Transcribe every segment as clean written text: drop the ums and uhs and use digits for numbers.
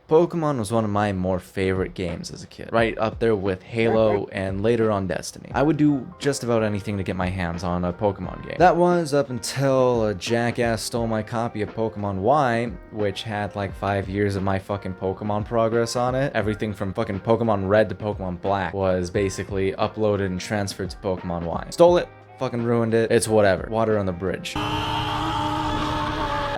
Pokemon was one of my more favorite games as a kid, right up there with Halo and later on Destiny. I would do just about anything to get my hands on a Pokemon game. That was up until a jackass stole my copy of Pokemon Y, which had like 5 years of my fucking Pokemon progress on it. Everything from fucking Pokemon Red to Pokemon Black was basically uploaded and transferred to Pokemon Y. Stole it, fucking ruined it, it's whatever. Water on the bridge.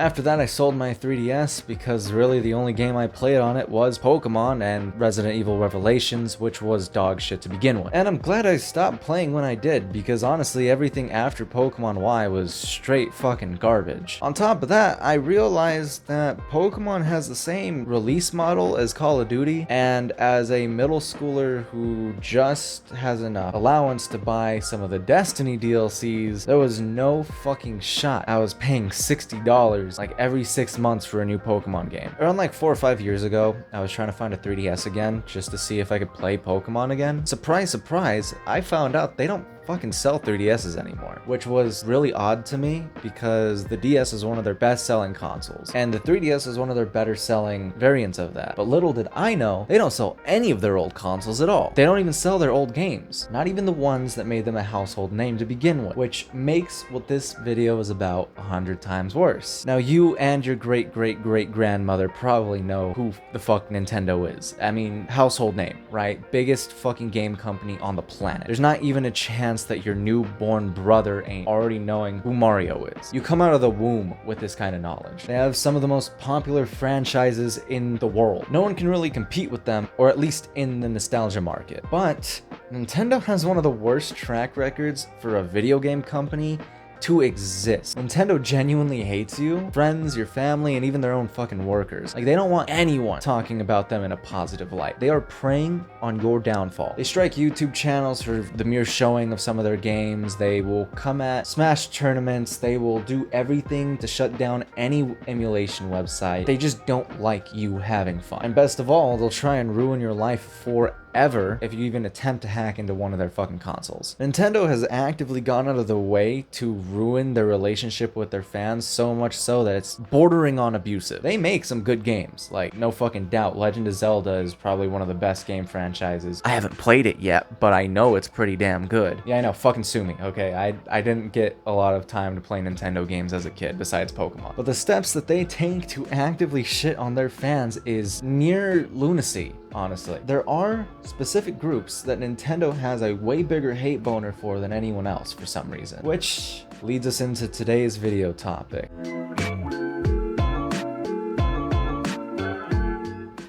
After that, I sold my 3DS because really the only game I played on it was Pokemon and Resident Evil Revelations, which was dog shit to begin with. And I'm glad I stopped playing when I did, because honestly, everything after Pokemon Y was straight fucking garbage. On top of that, I realized that Pokemon has the same release model as Call of Duty, and as a middle schooler who just has enough allowance to buy some of the Destiny DLCs, there was no fucking shot I was paying $60 like every 6 months for a new Pokemon game. Around like 4 or 5 years ago, I was trying to find a 3DS again just to see if I could play Pokemon again. Surprise, surprise, I found out they don't fucking sell 3DSs anymore, which was really odd to me because the DS is one of their best selling consoles and the 3DS is one of their better selling variants of that. But little did I know, they don't sell any of their old consoles at all. They don't even sell their old games, not even the ones that made them a household name to begin with, which makes what this video is about 100 times worse. Now you and your great-great-great-grandmother probably know who the fuck Nintendo is. I mean, household name, right? Biggest fucking game company on the planet. There's not even a chance that your newborn brother ain't already knowing who Mario is. You come out of the womb with this kind of knowledge. They have some of the most popular franchises in the world. No one can really compete with them, or at least in the nostalgia market. But Nintendo has one of the worst track records for a video game company to exist. Nintendo genuinely hates you, friends, your family, and even their own fucking workers. Like, they don't want anyone talking about them in a positive light. They are preying on your downfall. They strike YouTube channels for the mere showing of some of their games. They will come at Smash tournaments. They will do everything to shut down any emulation website. They just don't like you having fun. And best of all, they'll try and ruin your life forever if you even attempt to hack into one of their fucking consoles. Nintendo has actively gone out of the way to ruin their relationship with their fans, so much so that it's bordering on abusive. They make some good games, like no fucking doubt. Legend of Zelda is probably one of the best game franchises. I haven't played it yet, but I know it's pretty damn good. Yeah, I know, fucking sue me, okay? I didn't get a lot of time to play Nintendo games as a kid, besides Pokemon. But the steps that they take to actively shit on their fans is near lunacy. Honestly, there are specific groups that Nintendo has a way bigger hate boner for than anyone else for some reason, which leads us into today's video topic.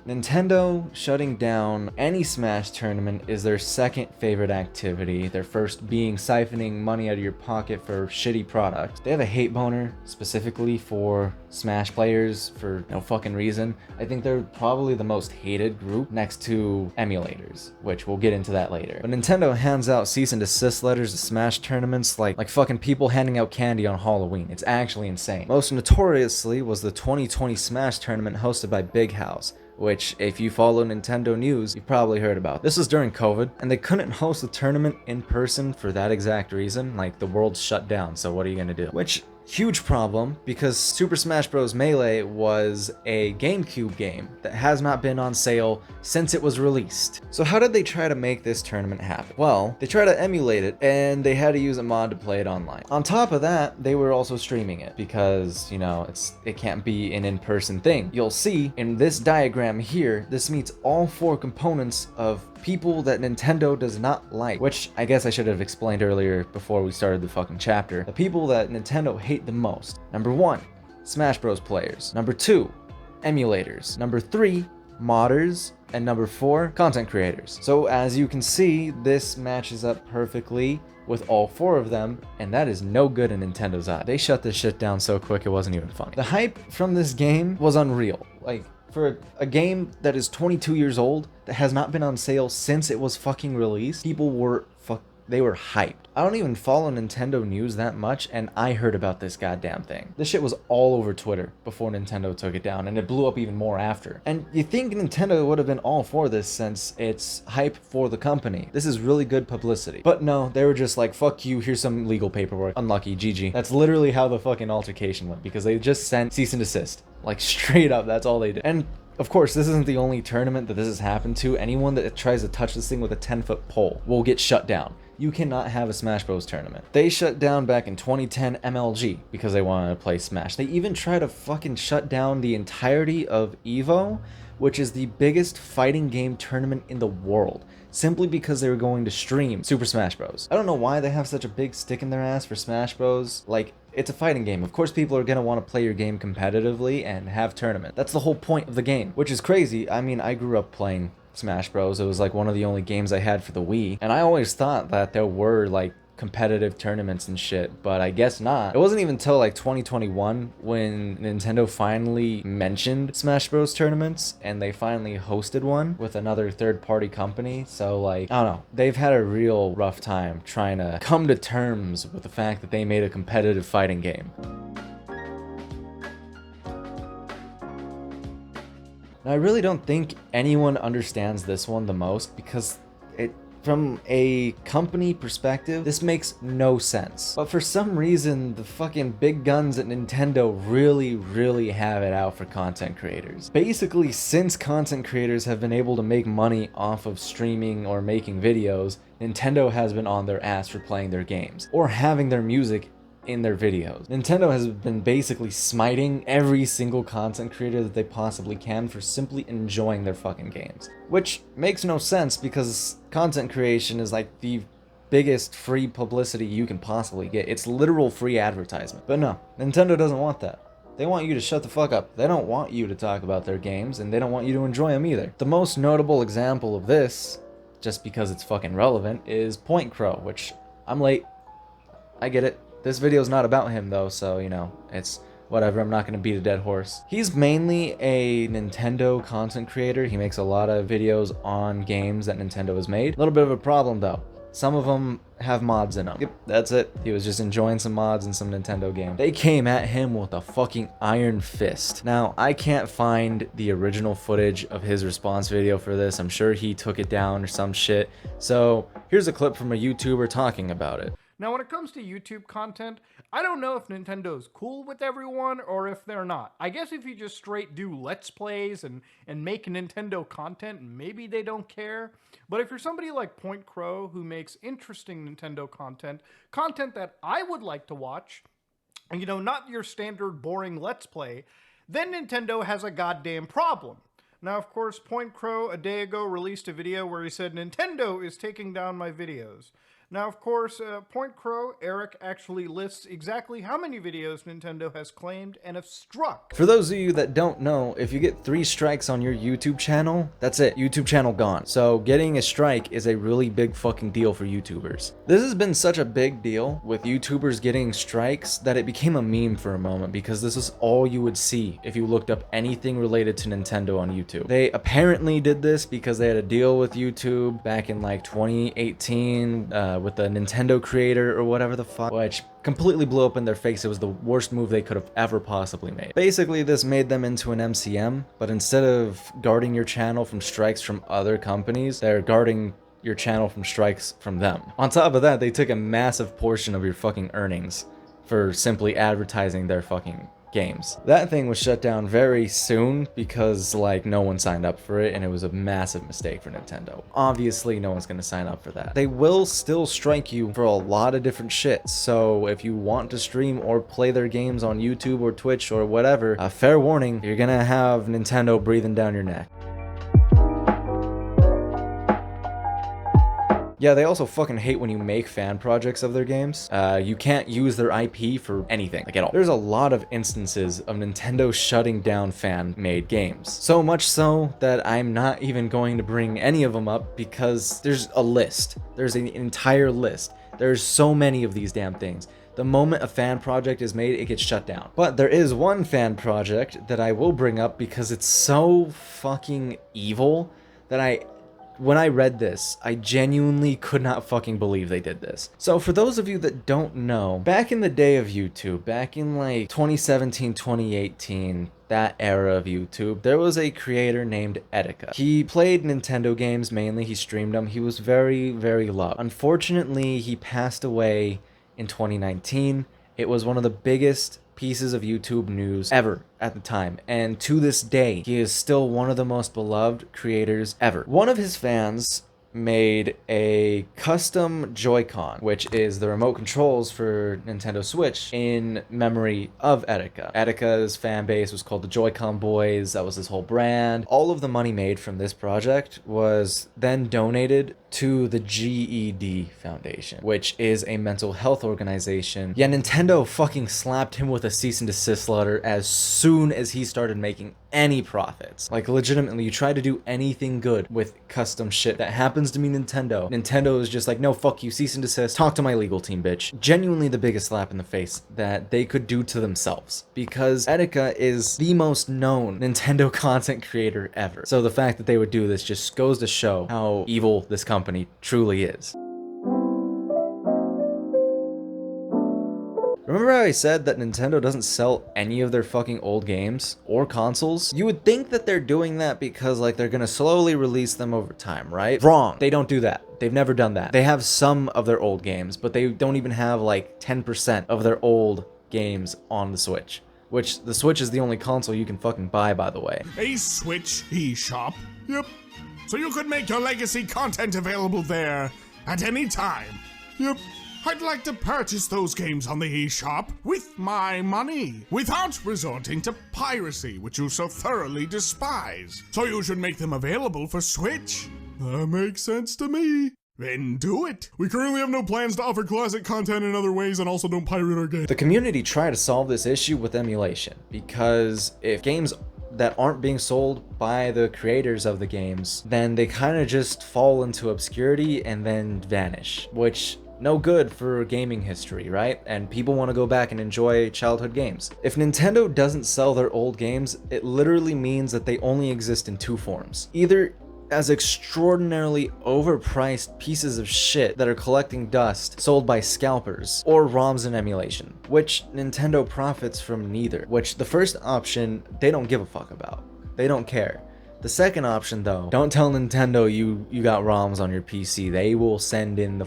Nintendo shutting down any Smash tournament is their second favorite activity, their first being siphoning money out of your pocket for shitty products. They have a hate boner specifically for Smash players for no fucking reason. I think they're probably the most hated group next to emulators, which we'll get into that later. But Nintendo hands out cease and desist letters to Smash tournaments like fucking people handing out candy on Halloween. It's actually insane. Most notoriously was the 2020 Smash tournament hosted by Big House, which, if you follow Nintendo news, you've probably heard about. This was during COVID, and they couldn't host the tournament in person for that exact reason. Like, the world shut down, so what are you gonna do? Which, huge problem, because Super Smash Bros. Melee was a GameCube game that has not been on sale since it was released. So how did they try to make this tournament happen? Well, they tried to emulate it, and they had to use a mod to play it online. On top of that, they were also streaming it, because, you know, it can't be an in-person thing. You'll see in this diagram here, this meets all 4 components of people that Nintendo does not like, which I guess I should have explained earlier before we started the fucking chapter. The people that Nintendo hate the most. Number 1, Smash Bros. Players. Number 2, emulators. Number 3, modders. And number 4, content creators. So as you can see, this matches up perfectly with all 4 of them, and that is no good in Nintendo's eye. They shut this shit down so quick it wasn't even funny. The hype from this game was unreal. Like, for a game that is 22 years old, that has not been on sale since it was fucking released, people were they were hyped. I don't even follow Nintendo news that much, and I heard about this goddamn thing. This shit was all over Twitter before Nintendo took it down, and it blew up even more after. And you think Nintendo would have been all for this since it's hype for the company. This is really good publicity. But no, they were just like, fuck you, here's some legal paperwork. Unlucky, GG. That's literally how the fucking altercation went, because they just sent cease and desist. Like, straight up, that's all they did. And Of course, this isn't the only tournament that this has happened to. Anyone that tries to touch this thing with a 10-foot pole will get shut down. You cannot have a Smash Bros tournament. They shut down back in 2010 MLG because they wanted to play Smash. They even tried to fucking shut down the entirety of EVO, which is the biggest fighting game tournament in the world, simply because they were going to stream Super Smash Bros. I don't know why they have such a big stick in their ass for Smash Bros. Like, it's a fighting game. Of course people are gonna want to play your game competitively and have tournament. That's the whole point of the game, which is crazy. I mean, I grew up playing Smash Bros. It was like one of the only games I had for the Wii, and I always thought that there were like competitive tournaments and shit, but I guess not. It wasn't even until like 2021 when Nintendo finally mentioned Smash Bros tournaments and they finally hosted one with another third-party company. So like, I don't know, they've had a real rough time trying to come to terms with the fact that they made a competitive fighting game. Now, I really don't think anyone understands this one the most because from a company perspective, this makes no sense. But for some reason, the fucking big guns at Nintendo really have it out for content creators. Basically, since content creators have been able to make money off of streaming or making videos, Nintendo has been on their ass for playing their games or having their music in their videos. Nintendo has been basically smiting every single content creator that they possibly can for simply enjoying their fucking games. Which makes no sense because content creation is like the biggest free publicity you can possibly get. It's literal free advertisement. But no, Nintendo doesn't want that. They want you to shut the fuck up. They don't want you to talk about their games, and they don't want you to enjoy them either. The most notable example of this, just because it's fucking relevant, is Point Crow, which I'm late. I get it. This video's not about him though, so, you know, it's whatever, I'm not going to beat a dead horse. He's mainly a Nintendo content creator. He makes a lot of videos on games that Nintendo has made. A little bit of a problem though. Some of them have mods in them. Yep, that's it. He was just enjoying some mods in some Nintendo game. They came at him with a fucking iron fist. Now, I can't find the original footage of his response video for this. I'm sure he took it down or some shit. So, here's a clip from a YouTuber talking about it. Now, when it comes to YouTube content, I don't know if Nintendo's cool with everyone or if they're not. I guess if you just straight do Let's Plays and make Nintendo content, maybe they don't care. But if you're somebody like Point Crow who makes interesting Nintendo content that I would like to watch, you know, not your standard boring Let's Play, then Nintendo has a goddamn problem. Now, of course, Point Crow a day ago released a video where he said, Nintendo is taking down my videos. Now, of course, Point Crow, Eric actually lists exactly how many videos Nintendo has claimed and have struck. For those of you that don't know, if you get 3 strikes on your YouTube channel, that's it. YouTube channel gone. So getting a strike is a really big fucking deal for YouTubers. This has been such a big deal with YouTubers getting strikes that it became a meme for a moment because this is all you would see if you looked up anything related to Nintendo on YouTube. They apparently did this because they had a deal with YouTube back in like 2018, with the Nintendo creator or whatever the fuck, which completely blew up in their face. It was the worst move they could have ever possibly made. Basically, this made them into an MCM, but instead of guarding your channel from strikes from other companies, they're guarding your channel from strikes from them. On top of that, they took a massive portion of your fucking earnings for simply advertising their fucking games. That thing was shut down very soon because like no one signed up for it and it was a massive mistake for Nintendo. Obviously no one's gonna sign up for that. They will still strike you for a lot of different shit, so if you want to stream or play their games on YouTube or Twitch or whatever, fair warning, you're gonna have Nintendo breathing down your neck. Yeah, they also fucking hate when you make fan projects of their games. You can't use their IP for anything, like at all. There's a lot of instances of Nintendo shutting down fan-made games. So much so that I'm not even going to bring any of them up because there's a list. There's an entire list. There's so many of these damn things. The moment a fan project is made, it gets shut down. But there is one fan project that I will bring up because it's so fucking evil that when I read this, I genuinely could not fucking believe they did this. So for those of you that don't know, back in the day of YouTube, back in like 2017, 2018, that era of YouTube, there was a creator named Etika. He played Nintendo games mainly, he streamed them, he was very, very loved. Unfortunately, he passed away in 2019, It was one of the biggest pieces of YouTube news ever at the time, and to this day, he is still one of the most beloved creators ever. One of his fans made a custom Joy-Con, which is the remote controls for Nintendo Switch, in memory of Etika. Etika's fan base was called the Joy-Con Boys. That was his whole brand. All of the money made from this project was then donated to the GED Foundation, which is a mental health organization. Yeah, Nintendo fucking slapped him with a cease and desist letter as soon as he started making any profits. Like, legitimately, you try to do anything good with custom shit that happens to be Nintendo. Nintendo is just like, no, fuck you, cease and desist, talk to my legal team, bitch. Genuinely the biggest slap in the face that they could do to themselves, because Etika is the most known Nintendo content creator ever. So the fact that they would do this just goes to show how evil this company truly is. Remember how I said that Nintendo doesn't sell any of their fucking old games or consoles? You would think that they're doing that because, like, they're gonna slowly release them over time, right? Wrong. They don't do that. They've never done that. They have some of their old games, but they don't even have like 10% of their old games on the Switch. Which, the Switch is the only console you can fucking buy, by the way. A Switch eShop? Yep. So you could make your legacy content available there at any time. Yep. I'd like to purchase those games on the eShop with my money, without resorting to piracy, which you so thoroughly despise. So you should make them available for Switch. That makes sense to me. Then do it. We currently have no plans to offer classic content in other ways, and also don't pirate our games. The community tried to solve this issue with emulation, because if games that aren't being sold by the creators of the games, then they kind of just fall into obscurity and then vanish, which no good for gaming history, right? And people want to go back and enjoy childhood games. If Nintendo doesn't sell their old games, it literally means that they only exist in two forms. Either as extraordinarily overpriced pieces of shit that are collecting dust sold by scalpers, or ROMs in emulation, which Nintendo profits from neither. Which, the first option, they don't give a fuck about. They don't care. The second option, though, don't tell Nintendo you got ROMs on your PC. They will send in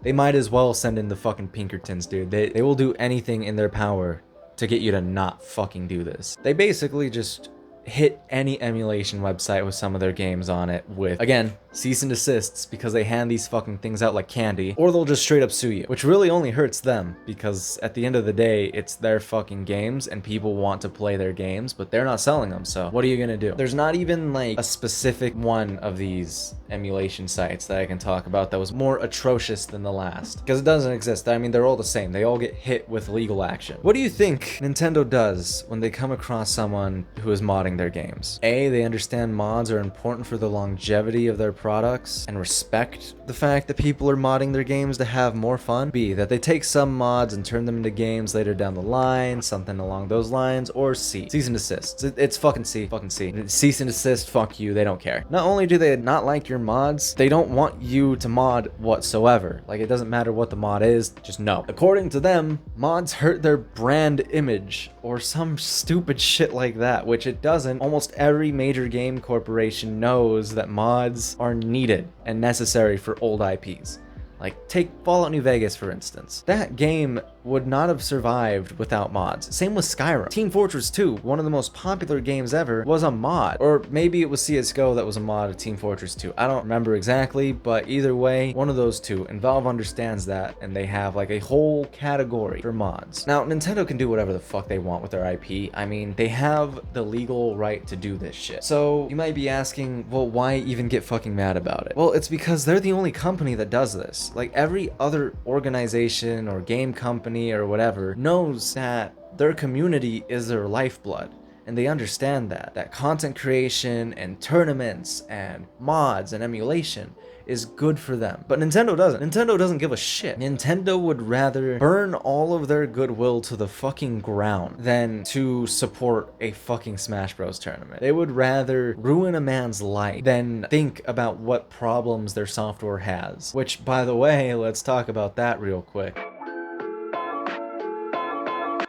they might as well send in the fucking Pinkertons, dude. They will do anything in their power to get you to not fucking do this. They basically just hit any emulation website with some of their games on it with, again, cease and desists, because they hand these fucking things out like candy, or they'll just straight up sue you, which really only hurts them, because at the end of the day, it's their fucking games and people want to play their games, but they're not selling them, so what are you gonna do? There's not even like a specific one of these emulation sites that I can talk about that was more atrocious than the last, because it doesn't exist. I mean, they're all the same. They all get hit with legal action. What do you think Nintendo does when they come across someone who is modding their games? A, they understand mods are important for the longevity of their products and respect the fact that people are modding their games to have more fun. B, that they take some mods and turn them into games later down the line, something along those lines. Or C, cease and desist. It's fucking C, fucking C. Cease and desist, fuck you, they don't care. Not only do they not like your mods, they don't want you to mod whatsoever. Like, it doesn't matter what the mod is, just no. According to them, mods hurt their brand image, or some stupid shit like that, which it doesn't. Almost every major game corporation knows that mods are needed and necessary for old IPs. Like, take Fallout New Vegas, for instance. That game would not have survived without mods. Same with Skyrim. Team Fortress 2, one of the most popular games ever, was a mod. Or maybe it was CSGO that was a mod of Team Fortress 2. I don't remember exactly, but either way, one of those two. And Valve understands that, and they have like a whole category for mods. Now, Nintendo can do whatever the fuck they want with their IP. I mean, they have the legal right to do this shit. So you might be asking, well, why even get fucking mad about it? Well, it's because they're the only company that does this. Like, every other organization or game company or whatever knows that their community is their lifeblood, and they understand that content creation and tournaments and mods and emulation is good for them. But Nintendo doesn't. Nintendo doesn't give a shit. Nintendo would rather burn all of their goodwill to the fucking ground than to support a fucking Smash Bros tournament. They would rather ruin a man's life than think about what problems their software has. Which, by the way, let's talk about that real quick.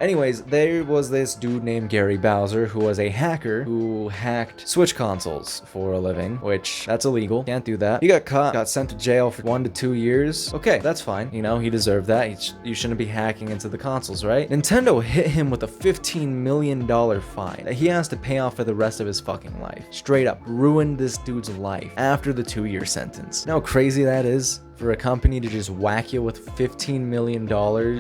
Anyways, there was this dude named Gary Bowser who was a hacker who hacked Switch consoles for a living, which that's illegal. Can't do that. He got caught, got sent to jail for 1 to 2 years. Okay, that's fine. You know, he deserved that. You shouldn't be hacking into the consoles, right? Nintendo hit him with a $15 million fine that he has to pay off for the rest of his fucking life. Straight up ruined this dude's life after the 2-year sentence. You know how crazy that is? For a company to just whack you with $15 million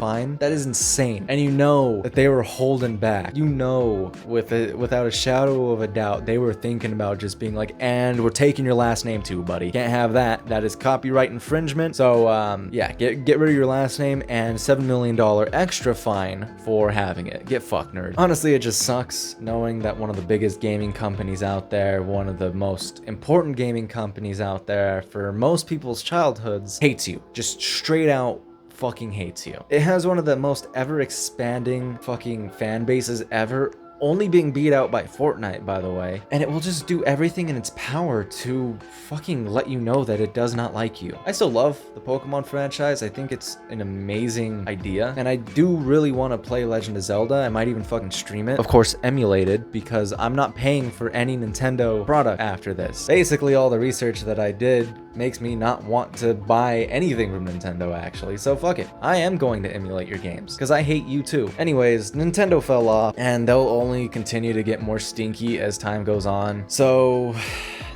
fine? That is insane. And you know that they were holding back. You know, without a shadow of a doubt, they were thinking about just being like, and we're taking your last name too, buddy. Can't have that. That is copyright infringement. So, yeah, get rid of your last name and $7 million extra fine for having it. Get fucked, nerd. Honestly, it just sucks knowing that one of the biggest gaming companies out there, one of the most important gaming companies out there for most people's childhoods, hates you. Just straight out fucking hates you. It has one of the most ever expanding fucking fan bases ever, only being beat out by Fortnite, by the way. And it will just do everything in its power to fucking let you know that it does not like you. I still love the Pokemon franchise. I think it's an amazing idea. And I do really want to play Legend of Zelda. I might even fucking stream it. Of course, emulated, because I'm not paying for any Nintendo product after this. Basically, all the research that I did makes me not want to buy anything from Nintendo, actually. So fuck it. I am going to emulate your games, because I hate you too. Anyways, Nintendo fell off, and they'll only continue to get more stinky as time goes on. So,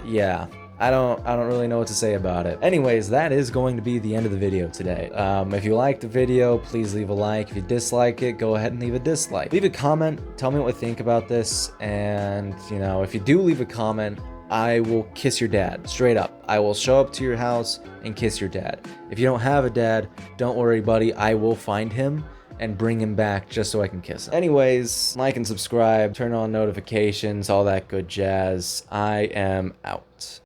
yeah. I don't really know what to say about it. Anyways, that is going to be the end of the video today. If you liked the video, please leave a like. If you dislike it, go ahead and leave a dislike. Leave a comment, tell me what you think about this, and, you know, if you do leave a comment, I will kiss your dad, straight up. I will show up to your house and kiss your dad. If you don't have a dad, don't worry, buddy. I will find him and bring him back just so I can kiss him. Anyways, like and subscribe, turn on notifications, all that good jazz. I am out.